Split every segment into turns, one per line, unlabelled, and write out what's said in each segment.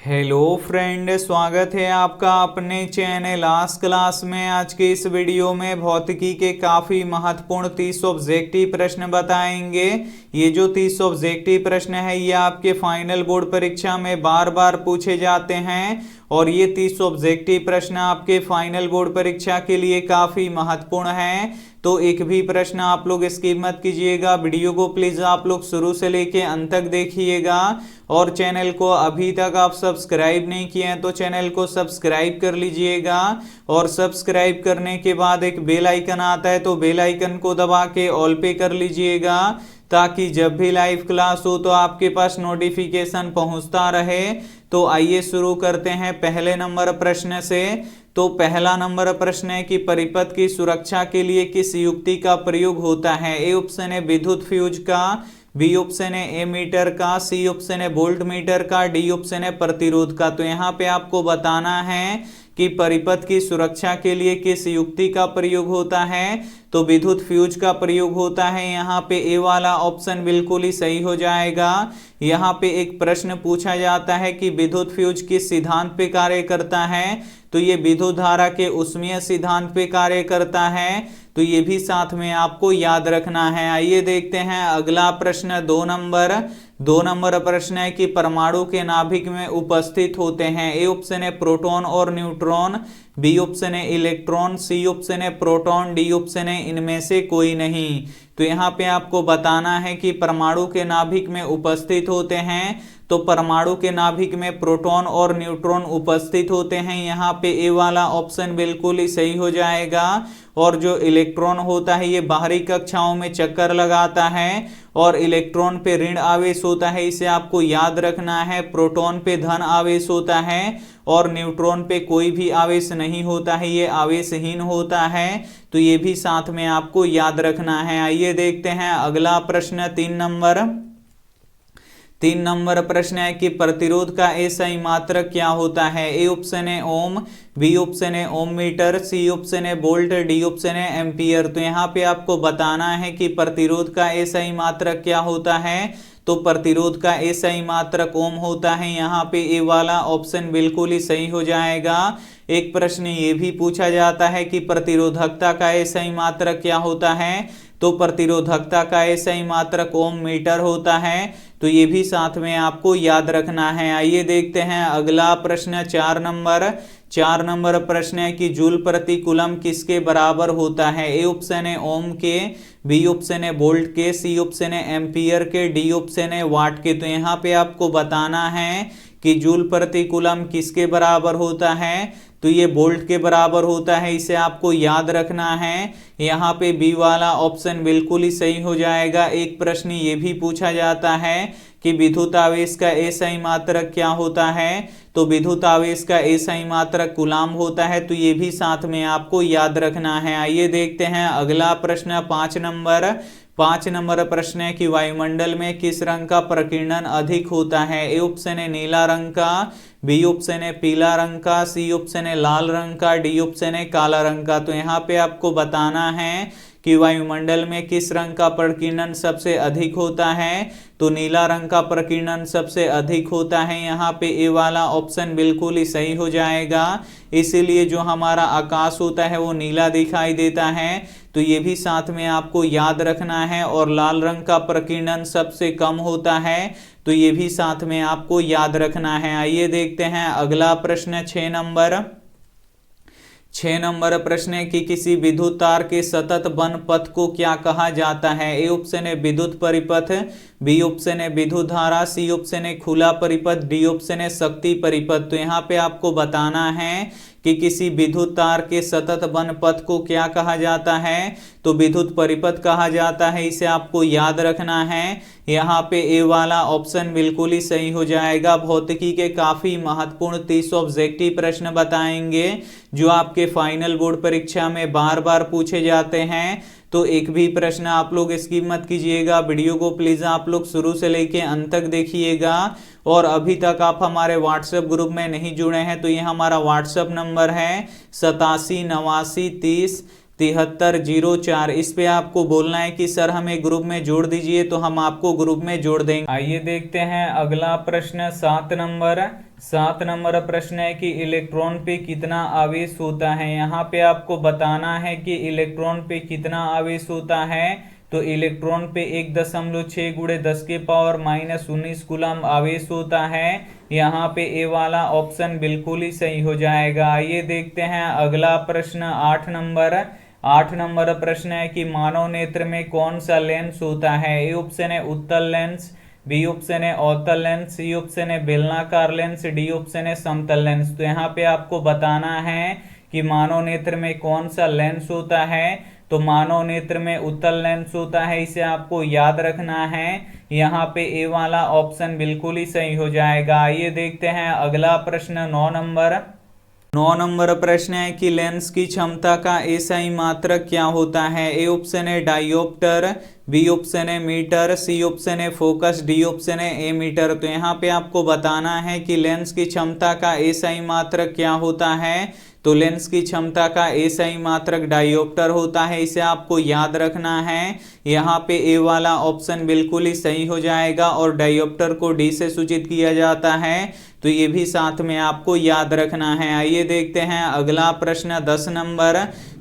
Hello friend, स्वागत है आपका अपने चैनल आज क्लास में। आज के इस वीडियो में भौतिकी के काफ़ी महत्वपूर्ण 30 ऑब्जेक्टिव प्रश्न बताएंगे। ये जो 30 ऑब्जेक्टिव प्रश्न है ये आपके फाइनल बोर्ड परीक्षा में बार बार पूछे जाते हैं और ये 30 ऑब्जेक्टिव प्रश्न आपके फाइनल बोर्ड परीक्षा के लिए काफ़ी महत्वपूर्ण हैं। तो एक भी प्रश्न आप लोग स्किप मत कीजिएगा। वीडियो को प्लीज आप लोग शुरू से लेके अंत तक देखिएगा और चैनल को अभी तक आप सब्सक्राइब नहीं किए हैं तो चैनल को सब्सक्राइब कर लीजिएगा। और सब्सक्राइब करने के बाद एक बेल आइकन आता है तो बेल आइकन को दबा के ऑल पे कर लीजिएगा ताकि जब भी लाइव क्लास हो तो आपके पास नोटिफिकेशन पहुंचता रहे। तो आइए शुरू करते हैं पहले नंबर प्रश्न से। तो पहला नंबर प्रश्न है कि परिपथ की सुरक्षा के लिए किस युक्ति का प्रयोग होता है। ए ऑप्शन है विद्युत फ्यूज का, बी ऑप्शन है एमीटर का, सी ऑप्शन है वोल्ट मीटर का, डी ऑप्शन है प्रतिरोध का। तो यहाँ पे आपको बताना है कि परिपथ की सुरक्षा के लिए किस युक्ति का प्रयोग होता है। तो विद्युत फ्यूज का प्रयोग होता है। यहाँ पे ए वाला ऑप्शन बिल्कुल ही सही हो जाएगा। यहाँ पे एक प्रश्न पूछा जाता है कि विद्युत फ्यूज किस सिद्धांत पे कार्य करता है। तो ये विद्युत धारा के ऊष्मीय सिद्धांत पे कार्य करता है। तो ये भी साथ में आपको याद रखना है। आइए देखते हैं अगला प्रश्न दो नंबर प्रश्न है कि परमाणु के नाभिक में उपस्थित होते हैं। ए ऑप्शन है प्रोटॉन और न्यूट्रॉन, बी ऑप्शन है इलेक्ट्रॉन, सी ऑप्शन है प्रोटॉन, डी ऑप्शन है इनमें से कोई नहीं। तो यहाँ पे आपको बताना है कि परमाणु के नाभिक में उपस्थित होते हैं। तो परमाणु के नाभिक में प्रोटॉन और न्यूट्रॉन उपस्थित होते हैं। यहाँ पे ए वाला ऑप्शन बिल्कुल ही सही हो जाएगा। और जो इलेक्ट्रॉन होता है ये बाहरी कक्षाओं में चक्कर लगाता है और इलेक्ट्रॉन पे ऋण आवेश होता है, इसे आपको याद रखना है। प्रोटॉन पे धन आवेश होता है और न्यूट्रॉन पे कोई भी आवेश नहीं होता है, ये आवेशहीन होता है। तो ये भी साथ में आपको याद रखना है। आइए देखते हैं अगला प्रश्न तीन नंबर प्रश्न है कि प्रतिरोध का एसआई मात्रक क्या होता है। ए ऑप्शन है ओम, बी ऑप्शन है ओम मीटर, सी ऑप्शन है वोल्ट, डी ऑप्शन है एम्पियर। तो यहाँ पे आपको बताना है कि प्रतिरोध का एसआई मात्रक क्या होता है। तो प्रतिरोध का एसआई मात्रक ओम होता है। यहाँ पे ए वाला ऑप्शन बिल्कुल ही सही हो जाएगा। एक प्रश्न ये भी पूछा जाता है कि प्रतिरोधकता का एसआई मात्रक क्या होता है। तो प्रतिरोधकता का एसआई मात्रक ओम मीटर होता है। तो ये भी साथ में आपको याद रखना है। आइए देखते हैं अगला प्रश्न चार नंबर प्रश्न है कि जूल प्रति कूलम किसके बराबर होता है। ए ऑप्शन है ओम के, बी ऑप्शन है वोल्ट के, सी ऑप्शन है एम्पियर के, डी ऑप्शन है वाट के। तो यहाँ पे आपको बताना है कि जूल प्रति कूलम किसके बराबर होता है। तो ये वोल्ट के बराबर होता है, इसे आपको याद रखना है। यहाँ पे बी वाला ऑप्शन बिल्कुल ही सही हो जाएगा। एक प्रश्न ये भी पूछा जाता है कि विद्युत आवेश का एसआई मात्रक क्या होता है। तो विद्युत आवेश का एसआई मात्रक कूलाम होता है। तो ये भी साथ में आपको याद रखना है। आइए देखते हैं अगला प्रश्न पांच नंबर प्रश्न है कि वायुमंडल में किस रंग का प्रकीर्णन अधिक होता है। ए ऑप्शन है नीला रंग का, बी ऑप्शन है पीला रंग का, सी ऑप्शन है लाल रंग का, डी ऑप्शन है काला रंग का। तो यहाँ पे आपको बताना है कि वायुमंडल में किस रंग का प्रकीर्णन सबसे अधिक होता है। तो नीला रंग का प्रकीर्णन सबसे अधिक होता है। यहाँ पे ए वाला ऑप्शन बिल्कुल ही सही हो जाएगा। इसीलिए जो हमारा आकाश होता है वो नीला दिखाई देता है। तो ये भी साथ में आपको याद रखना है। और लाल रंग का प्रकीर्णन सबसे कम होता है। तो ये भी साथ में आपको याद रखना है। आइए देखते हैं अगला प्रश्न 6 नंबर प्रश्न है कि किसी विद्युत तार के सतत वन पथ को क्या कहा जाता है। ए ऑप्शन है विद्युत परिपथ, बी ऑप्शन है विद्युत धारा, सी ऑप्शन है खुला परिपथ, डी ऑप्शन है शक्ति परिपथ। तो यहाँ पे आपको बताना है कि किसी विद्युत तार के सतत वन पथ को क्या कहा जाता है। तो विद्युत परिपथ कहा जाता है, इसे आपको याद रखना है। यहाँ पे ए वाला ऑप्शन बिल्कुल ही सही हो जाएगा। भौतिकी के काफी महत्वपूर्ण 30 ऑब्जेक्टिव प्रश्न बताएंगे जो आपके फाइनल बोर्ड परीक्षा में बार बार पूछे जाते हैं। तो एक भी प्रश्न आप लोग स्किप मत कीजिएगा। वीडियो को प्लीज आप लोग शुरू से लेके अंत तक देखिएगा। और अभी तक आप हमारे व्हाट्सएप ग्रुप में नहीं जुड़े हैं तो ये हमारा व्हाट्सएप नंबर है 8789307304। इस पे आपको बोलना है कि सर हमें ग्रुप में जोड़ दीजिए, तो हम आपको ग्रुप में जोड़ देंगे। आइए देखते हैं अगला प्रश्न 7 नंबर प्रश्न है कि इलेक्ट्रॉन पे कितना आवेश होता है। यहाँ पे आपको बताना है कि इलेक्ट्रॉन पे कितना आवेश होता है। तो इलेक्ट्रॉन पे 1.6 गुणे 10 के पावर -19 कूलम आवेश होता है। यहाँ पे ए वाला ऑप्शन बिल्कुल ही सही हो जाएगा। आइए देखते हैं अगला प्रश्न 8 नंबर प्रश्न है कि मानव नेत्र में कौन सा लेंस होता है। ए ऑप्शन है उत्तल लेंस, बी ऑप्शन है अवतल लेंस, सी ऑप्शन है बेलनाकार लेंस, डी ऑप्शन है समतल लेंस। तो यहाँ पे आपको बताना है कि मानव नेत्र में कौन सा लेंस होता है। तो मानव नेत्र में उत्तल लेंस होता है, इसे आपको याद रखना है। यहाँ पे ए वाला ऑप्शन बिल्कुल ही सही हो जाएगा। आइए देखते हैं अगला प्रश्न 9 नंबर प्रश्न है कि लेंस की क्षमता का एसआई मात्रक क्या होता है। ए ऑप्शन है डायोप्टर, बी ऑप्शन है मीटर, सी ऑप्शन है फोकस, डी ऑप्शन है एमीटर। तो यहाँ पे आपको बताना है कि लेंस की क्षमता का एसआई मात्रक क्या होता है। तो लेंस की क्षमता का एसआई मात्रक डायोप्टर होता है, इसे आपको याद रखना है। यहाँ पे ए वाला ऑप्शन बिल्कुल ही सही हो जाएगा और डायोप्टर को डी से सूचित किया जाता है, तो ये भी साथ में आपको याद रखना है। आइए देखते हैं अगला प्रश्न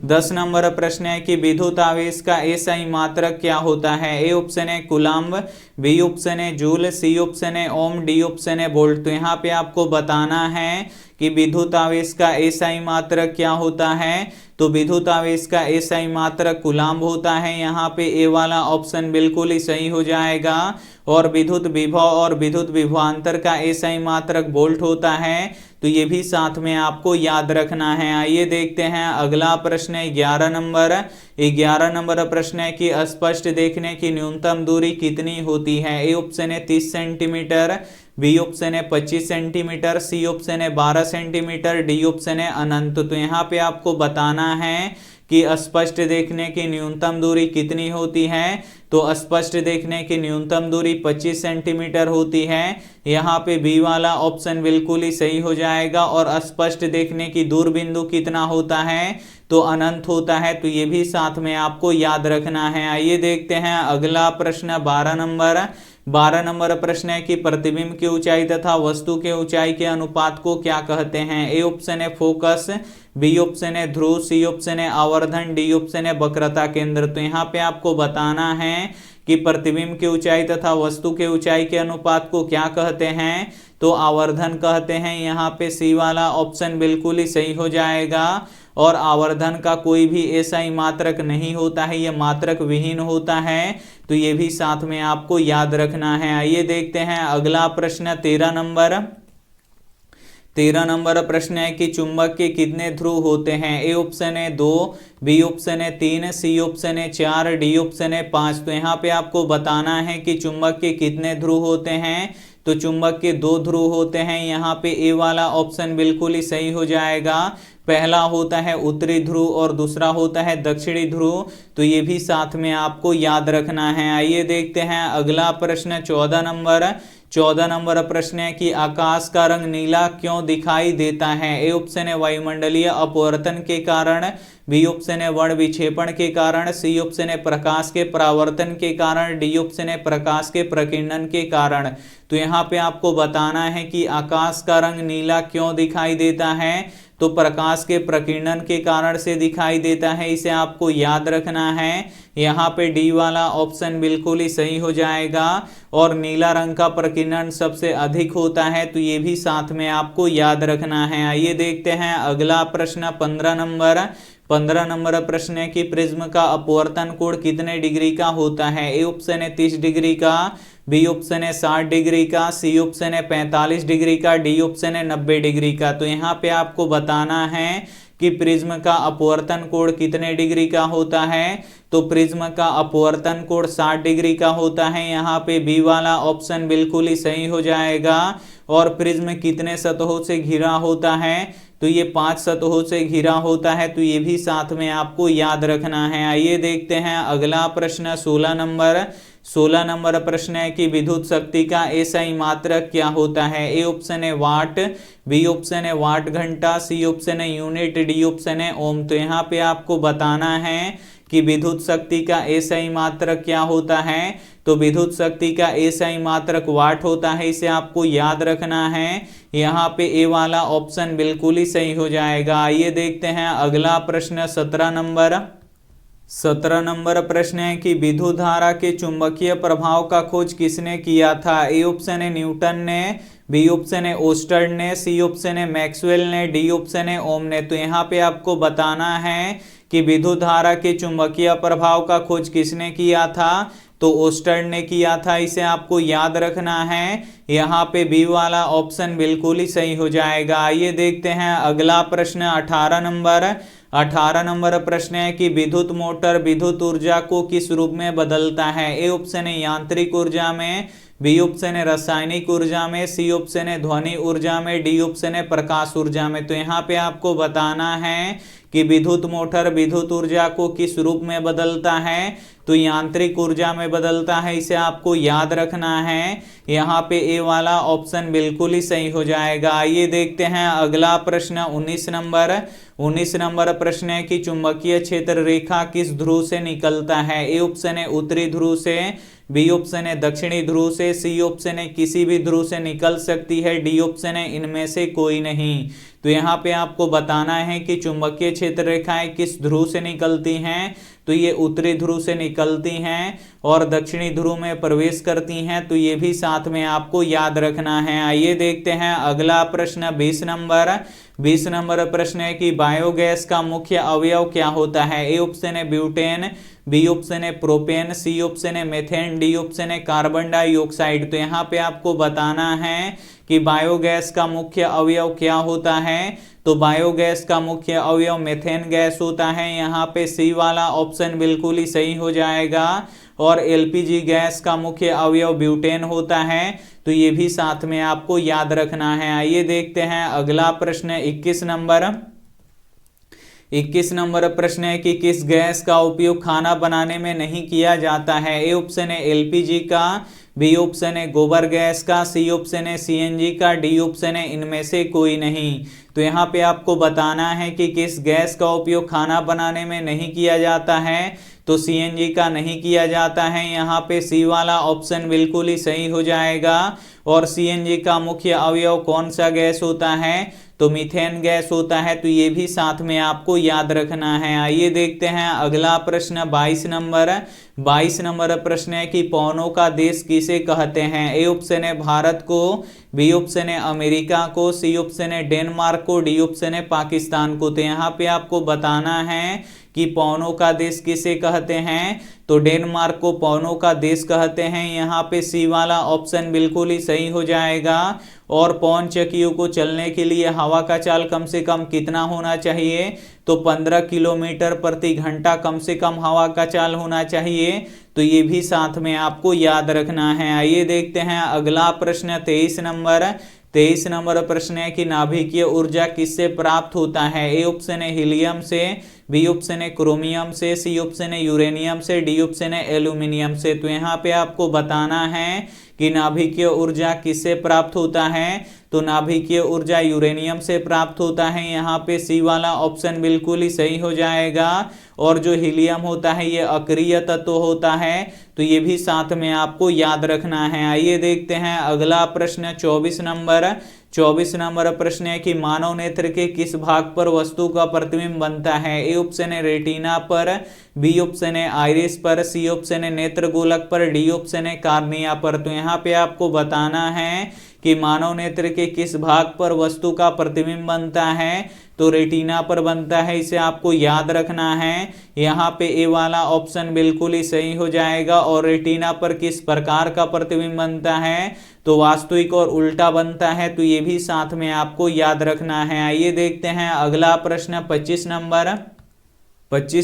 10 नंबर प्रश्न है कि विद्युत आवेश का एसआई मात्रक क्या होता है। ए ऑप्शन है कूलम्ब, बी ऑप्शन है जूल, सी ऑप्शन है ओम, डी ऑप्शन है वोल्ट। तो यहाँ पे आपको बताना है कि विद्युत आवेश का एसआई मात्रक क्या होता है। तो विद्युत आवेश का एसआई मात्रक कूलम्ब होता है। यहाँ पे ए वाला ऑप्शन बिल्कुल ही सही हो जाएगा। और विद्युत विभव और विद्युत विभवांतर का एसआई मात्रक वोल्ट होता है, तो ये भी साथ में आपको याद रखना है। आइए देखते हैं अगला प्रश्न 11 नंबर प्रश्न है कि स्पष्ट देखने की न्यूनतम दूरी कितनी होती है। ए ऑप्शन है 30 सेंटीमीटर, बी ऑप्शन है 25 सेंटीमीटर, सी ऑप्शन है 12 सेंटीमीटर, डी ऑप्शन है अनंत। तो यहाँ पे आपको बताना है कि स्पष्ट देखने की न्यूनतम दूरी कितनी होती है। तो स्पष्ट देखने की न्यूनतम दूरी 25 सेंटीमीटर होती है। यहाँ पे बी वाला ऑप्शन बिल्कुल ही सही हो जाएगा। और स्पष्ट देखने की दूर बिंदु कितना होता है, तो अनंत होता है, तो ये भी साथ में आपको याद रखना है। आइए देखते हैं अगला प्रश्न 12 नंबर प्रश्न है कि प्रतिबिंब की ऊंचाई तथा वस्तु के ऊंचाई के अनुपात को क्या कहते हैं। ए ऑप्शन है फोकस, बी ऑप्शन है ध्रुव, सी ऑप्शन है आवर्धन, डी ऑप्शन है वक्रता केंद्र। तो यहाँ पे आपको बताना है कि प्रतिबिंब की ऊंचाई तथा वस्तु के ऊंचाई के अनुपात को क्या कहते हैं। तो आवर्धन कहते हैं। यहाँ पे सी वाला ऑप्शन बिल्कुल ही सही हो जाएगा। और आवर्धन का कोई भी एसआई मात्रक नहीं होता है, यह मात्रक विहीन होता है, तो ये भी साथ में आपको याद रखना है। आइए देखते हैं अगला प्रश्न 13 नंबर प्रश्न है कि चुंबक के कितने ध्रुव होते हैं। ए ऑप्शन है 2, बी ऑप्शन है 3, सी ऑप्शन है 4, डी ऑप्शन है 5। तो यहाँ पे आपको बताना है कि चुंबक के कितने ध्रुव होते हैं। तो चुंबक के 2 ध्रुव होते हैं। यहाँ पे ए वाला ऑप्शन बिल्कुल ही सही हो जाएगा। पहला होता है उत्तरी ध्रुव और दूसरा होता है दक्षिणी ध्रुव, तो ये भी साथ में आपको याद रखना है। आइए देखते हैं अगला प्रश्न 14 नंबर प्रश्न है कि आकाश का रंग नीला क्यों दिखाई देता है। ए ऑप्शन है वायुमंडलीय अपवर्तन के कारण, बी ऑप्शन है वर्ण विक्षेपण के कारण, सी ऑप्शन है प्रकाश के परावर्तन के कारण, डी ऑप्शन है प्रकाश के प्रकीर्णन के कारण। तो यहाँ पे आपको बताना है कि आकाश का रंग नीला क्यों दिखाई देता है। तो प्रकाश के प्रकीर्णन के कारण से दिखाई देता है, इसे आपको याद रखना है। यहाँ पे डी वाला ऑप्शन बिल्कुल ही सही हो जाएगा। और नीला रंग का प्रकीर्णन सबसे अधिक होता है, तो ये भी साथ में आपको याद रखना है। आइए देखते हैं अगला प्रश्न 15 नंबर प्रश्न है कि प्रिज्म का अपवर्तन कोण कितने डिग्री का होता है। ए ऑप्शन है 30 डिग्री का, बी ऑप्शन है 60 डिग्री का, सी ऑप्शन है 45 डिग्री का, डी ऑप्शन है 90 डिग्री का। तो यहाँ पे आपको बताना है कि प्रिज्म का अपवर्तन कोण कितने डिग्री का होता है। तो प्रिज्म का अपवर्तन कोण 60 डिग्री का होता है। यहाँ पे बी वाला ऑप्शन बिल्कुल ही सही हो जाएगा। और प्रिज्म कितने सतहों से घिरा होता है, तो ये 5 सतहों से घिरा होता है, तो ये भी साथ में आपको याद रखना है। आइए देखते हैं अगला प्रश्न 16 नंबर प्रश्न है कि विद्युत शक्ति का एसआई मात्रक क्या होता है। ए ऑप्शन है वाट, बी ऑप्शन है वाट घंटा, सी ऑप्शन है यूनिट, डी ऑप्शन है ओम। तो यहाँ पे आपको बताना है कि विद्युत शक्ति का एसआई मात्रक क्या होता है। तो विद्युत शक्ति का SI मात्रक वाट होता है, इसे आपको याद रखना है। यहाँ पे ए वाला ऑप्शन बिल्कुल ही सही हो जाएगा। आइए देखते हैं अगला प्रश्न 17 नंबर प्रश्न है कि विद्युत धारा के चुंबकीय प्रभाव का खोज किसने किया था। ए ऑप्शन है न्यूटन ने, बी ऑप्शन है ओस्टर्ड ने, सी ऑप्शन है मैक्सवेल ने, डी ऑप्शन है ओम ने। तो यहाँ पे आपको बताना है कि विद्युत धारा के चुंबकीय प्रभाव का खोज किसने किया था। तो ओस्टर्ड ने किया था, इसे आपको याद रखना है। यहाँ पे बी वाला ऑप्शन बिल्कुल ही सही हो जाएगा। आइए देखते हैं अगला प्रश्न 18 नंबर प्रश्न है कि विद्युत मोटर विद्युत ऊर्जा को किस रूप में बदलता है। ए ऑप्शन है यांत्रिक ऊर्जा में, बी ऑप्शन है रासायनिक ऊर्जा में, सी ऑप्शन है ध्वनि ऊर्जा में, डी ऑप्शन है प्रकाश ऊर्जा में। तो यहाँ पे आपको बताना है कि विद्युत मोटर विद्युत ऊर्जा को किस रूप में बदलता है। तो यांत्रिक ऊर्जा में बदलता है, इसे आपको याद रखना है। यहाँ पे ए वाला ऑप्शन बिल्कुल ही सही हो जाएगा। आइए देखते हैं अगला प्रश्न 19 नंबर प्रश्न है कि चुंबकीय क्षेत्र रेखा किस ध्रुव से निकलता है। ए ऑप्शन है उत्तरी ध्रुव से, बी ऑप्शन है दक्षिणी ध्रुव से, सी ऑप्शन है किसी भी ध्रुव से निकल सकती है, डी ऑप्शन है इनमें से कोई नहीं। तो यहाँ पे आपको बताना है कि चुंबकीय क्षेत्र रेखाएं किस ध्रुव से निकलती हैं। तो ये उत्तरी ध्रुव से निकलती हैं और दक्षिणी ध्रुव में प्रवेश करती हैं। तो ये भी साथ में आपको याद रखना है। आइए देखते हैं अगला प्रश्न 20 नंबर प्रश्न है कि बायोगैस का मुख्य अवयव क्या होता है। ए ऑप्शन है ब्यूटेन, बी ऑप्शन है प्रोपेन, सी ऑप्शन है मेथेन, डी ऑप्शन है कार्बन डाइऑक्साइड। तो यहाँ पे आपको बताना है कि बायोगैस का मुख्य अवयव क्या होता है। तो बायोगैस का मुख्य अवयव मेथेन गैस होता है। यहाँ पे सी वाला ऑप्शन बिल्कुल ही सही हो जाएगा। और एलपीजी गैस का मुख्य अवयव ब्यूटेन होता है। तो ये भी साथ में आपको याद रखना है। आइए देखते हैं अगला प्रश्न 21 नंबर प्रश्न है कि किस गैस का उपयोग खाना बनाने में नहीं किया जाता है। ए ऑप्शन है एलपीजी का, बी ऑप्शन है गोबर गैस का, सी ऑप्शन है सीएनजी का, डी ऑप्शन है इनमें से कोई नहीं। तो यहाँ पे आपको बताना है कि किस गैस का उपयोग खाना बनाने में नहीं किया जाता है। तो सीएनजी का नहीं किया जाता है। यहाँ पे सी वाला ऑप्शन बिल्कुल ही सही हो जाएगा। और सीएनजी का मुख्य अवयव कौन सा गैस होता है। तो मीथेन गैस होता है। तो ये भी साथ में आपको याद रखना है। आइए देखते हैं अगला प्रश्न 22 नंबर प्रश्न है कि पवनों का देश किसे कहते हैं। ए ऑप्शन है भारत को, बी ऑप्शन है अमेरिका को, सी ऑप्शन है डेनमार्क को, डी ऑप्शन है पाकिस्तान को। तो यहाँ पे आपको बताना है कि पवनों का देश किसे कहते हैं। तो डेनमार्क को पवनों का देश कहते हैं। यहाँ पे सी वाला ऑप्शन बिल्कुल ही सही हो जाएगा। और पवन चक्कियों को चलने के लिए हवा का चाल कम से कम कितना होना चाहिए। तो 15 किलोमीटर प्रति घंटा कम से कम हवा का चाल होना चाहिए। तो ये भी साथ में आपको याद रखना है। आइए देखते हैं अगला प्रश्न 23 नंबर प्रश्न है कि नाभिकीय ऊर्जा किससे प्राप्त होता है। ए ऑप्शन है हीलियम से, बी ऑप्शन है क्रोमियम से, सी ऑप्शन है यूरेनियम से, डी ऑप्शन है एल्यूमिनियम से। तो यहाँ पे आपको बताना है कि नाभिकीय ऊर्जा किससे प्राप्त होता है। तो नाभिकीय ऊर्जा यूरेनियम से प्राप्त होता है। यहाँ पे सी वाला ऑप्शन बिल्कुल ही सही हो जाएगा। और जो हीलियम होता है ये अक्रिय तत्व होता है। तो ये भी साथ में आपको याद रखना है। आइए देखते हैं अगला प्रश्न 24 नंबर प्रश्न है कि मानव नेत्र के किस भाग पर वस्तु का प्रतिबिंब बनता है। ए ऑप्शन है रेटिना पर, बी ऑप्शन है आइरिस पर, सी ऑप्शन है नेत्र गोलक पर, डी ऑप्शन है कार्निया पर। तो यहाँ पे आपको बताना है कि मानव नेत्र के किस भाग पर वस्तु का प्रतिबिंब बनता है। तो रेटिना पर बनता है, इसे आपको याद रखना है। यहाँ पे ए वाला ऑप्शन बिल्कुल ही सही हो जाएगा। और रेटिना पर किस प्रकार का प्रतिबिंब बनता है। तो वास्तविक और उल्टा बनता है। तो ये भी साथ में आपको याद रखना है। आइए देखते हैं अगला प्रश्न 25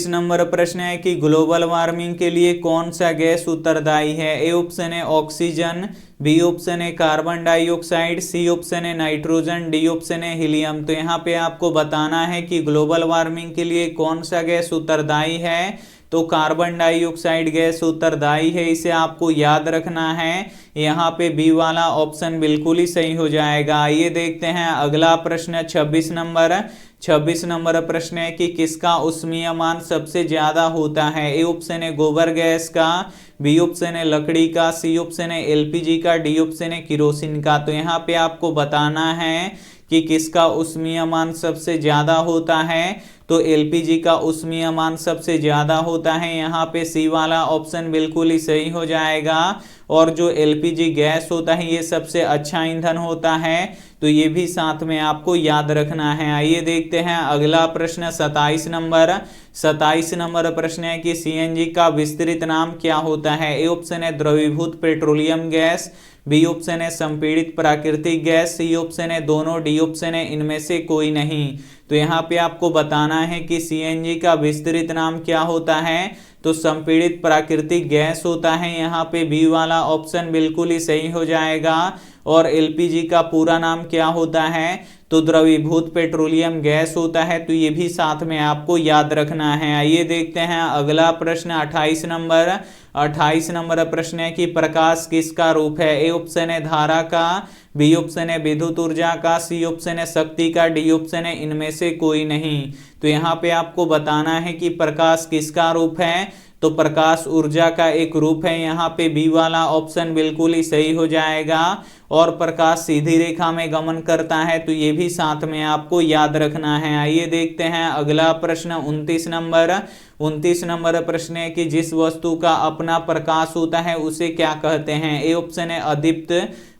नंबर प्रश्न है कि ग्लोबल वार्मिंग के लिए कौन सा गैस उत्तरदायी है। ए ऑप्शन है ऑक्सीजन, बी ऑप्शन है कार्बन डाइऑक्साइड, सी ऑप्शन है नाइट्रोजन, डी ऑप्शन है हीलियम। तो यहाँ पे आपको बताना है कि ग्लोबल वार्मिंग के लिए कौन सा गैस उत्तरदायी है। तो कार्बन डाइऑक्साइड गैस उत्तरदायी है, इसे आपको याद रखना है। यहाँ पे बी वाला ऑप्शन बिल्कुल ही सही हो जाएगा। आइए देखते हैं अगला प्रश्न 26 नंबर। 26 नंबर प्रश्न है कि किसका उष्मीयमान सबसे ज्यादा होता है। ए ऑप्शन है गोबर गैस का, बी ऑप्शन है लकड़ी का, सी ऑप्शन है एलपीजी का, डी ऑप्शन है किरोसिन का। तो यहाँ पे आपको बताना है कि किसका उष्मीयमान सबसे ज्यादा होता है। तो एलपीजी का उष्मीयमान सबसे ज्यादा होता है। यहाँ पे सी वाला ऑप्शन बिल्कुल ही सही हो जाएगा। और जो एलपीजी गैस होता है ये सबसे अच्छा ईंधन होता है, तो ये भी साथ में आपको याद रखना है। आइए देखते हैं अगला प्रश्न 27 नंबर। 27 नंबर प्रश्न है कि सीएनजी का विस्तृत नाम क्या होता है। ए ऑप्शन है द्रवीभूत पेट्रोलियम गैस, बी ऑप्शन है संपीड़ित प्राकृतिक गैस, सी ऑप्शन है दोनों, डी ऑप्शन है इनमें से कोई नहीं। तो यहाँ पे आपको बताना है कि सीएनजी का विस्तृत नाम क्या होता है। तो संपीड़ित प्राकृतिक गैस होता है। यहाँ पे बी वाला ऑप्शन बिल्कुल ही सही हो जाएगा। और एलपीजी का पूरा नाम क्या होता है। तो द्रवीभूत पेट्रोलियम गैस होता है। तो ये भी साथ में आपको याद रखना है। आइए देखते हैं अगला प्रश्न 28 नंबर। 28 नंबर प्रश्न है कि प्रकाश किसका रूप है। ए ऑप्शन है धारा का, बी ऑप्शन है विद्युत ऊर्जा का, सी ऑप्शन है शक्ति का, डी ऑप्शन है इनमें से कोई नहीं। तो यहाँ पे आपको बताना है कि प्रकाश किसका रूप है। तो प्रकाश ऊर्जा का एक रूप है। यहाँ पे बी वाला ऑप्शन बिल्कुल ही सही हो जाएगा। और प्रकाश सीधी रेखा में गमन करता है, तो ये भी साथ में आपको याद रखना है। आइए देखते हैं अगला प्रश्न 29 नंबर। 29 नंबर प्रश्न है कि जिस वस्तु का अपना प्रकाश होता है उसे क्या कहते हैं। ए ऑप्शन है अदीप्त,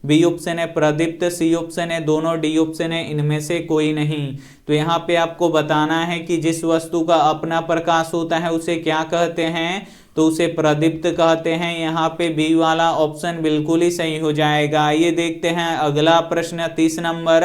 बी ऑप्शन है प्रदीप्त, सी ऑप्शन है दोनों, डी ऑप्शन है इनमें से कोई नहीं। तो यहाँ पे आपको बताना है कि जिस वस्तु का अपना प्रकाश होता है उसे क्या कहते हैं। तो उसे प्रदीप्त कहते हैं। यहाँ पे बी वाला ऑप्शन बिल्कुल ही सही हो जाएगा। ये देखते हैं अगला प्रश्न 30 नंबर।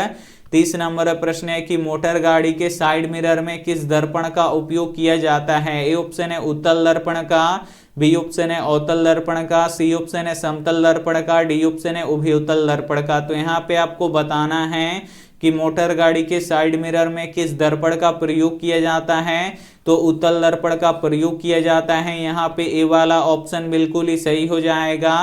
30 नंबर प्रश्न है कि मोटर गाड़ी के साइड मिरर में किस दर्पण का उपयोग किया जाता है। ए ऑप्शन है उत्तल दर्पण का, बी ऑप्शन है अवतल दर्पण का, सी ऑप्शन है समतल दर्पण का, डी ऑप्शन है उभयोतल दर्पण का। तो यहाँ पे आपको बताना है कि मोटर गाड़ी के साइड मिरर में किस दर्पण का प्रयोग किया जाता है। तो उत्तल दर्पण का प्रयोग किया जाता है। यहाँ पे ए वाला ऑप्शन बिल्कुल ही सही हो जाएगा।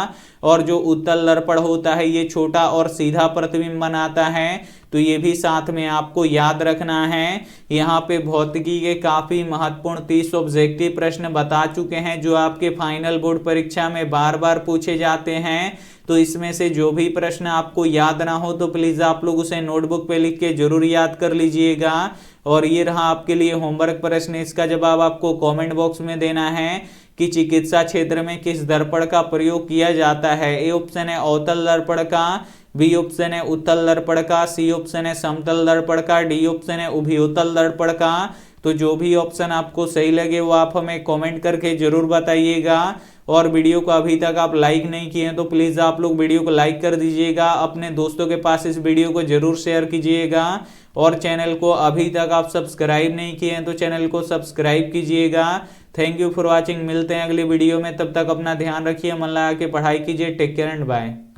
और जो उत्तल दर्पण होता है ये छोटा और सीधा प्रतिबिंब बनाता है, तो ये भी साथ में आपको याद रखना है। यहाँ पे भौतिकी के काफी महत्वपूर्ण 30 ऑब्जेक्टिव प्रश्न बता चुके हैं जो आपके फाइनल बोर्ड परीक्षा में बार बार पूछे जाते हैं। तो इसमें से जो भी प्रश्न आपको याद ना हो तो प्लीज आप लोग उसे नोटबुक पे लिख के जरूर याद कर लीजिएगा। और ये रहा आपके लिए होमवर्क प्रश्न। इसका जवाब आपको कमेंट बॉक्स में देना है कि चिकित्सा क्षेत्र में किस दर्पण का प्रयोग किया जाता है। ए ऑप्शन है अवतल दर्पण का, बी ऑप्शन है उत्तल दर्पण का, सी ऑप्शन है समतल दर्पण का, डी ऑप्शन है उभयोतल दर्पण का। तो जो भी ऑप्शन आपको सही लगे वो आप हमें कमेंट करके जरूर बताइएगा। और वीडियो को अभी तक आप लाइक नहीं किए हैं तो प्लीज आप लोग वीडियो को लाइक कर दीजिएगा। अपने दोस्तों के पास इस वीडियो को जरूर शेयर कीजिएगा। और चैनल को अभी तक आप सब्सक्राइब नहीं किए हैं तो चैनल को सब्सक्राइब कीजिएगा। Thank you for watching. मिलते हैं अगली वीडियो में, तब तक अपना ध्यान रखिए, मन लगा के पढ़ाई कीजिए। Take care and bye.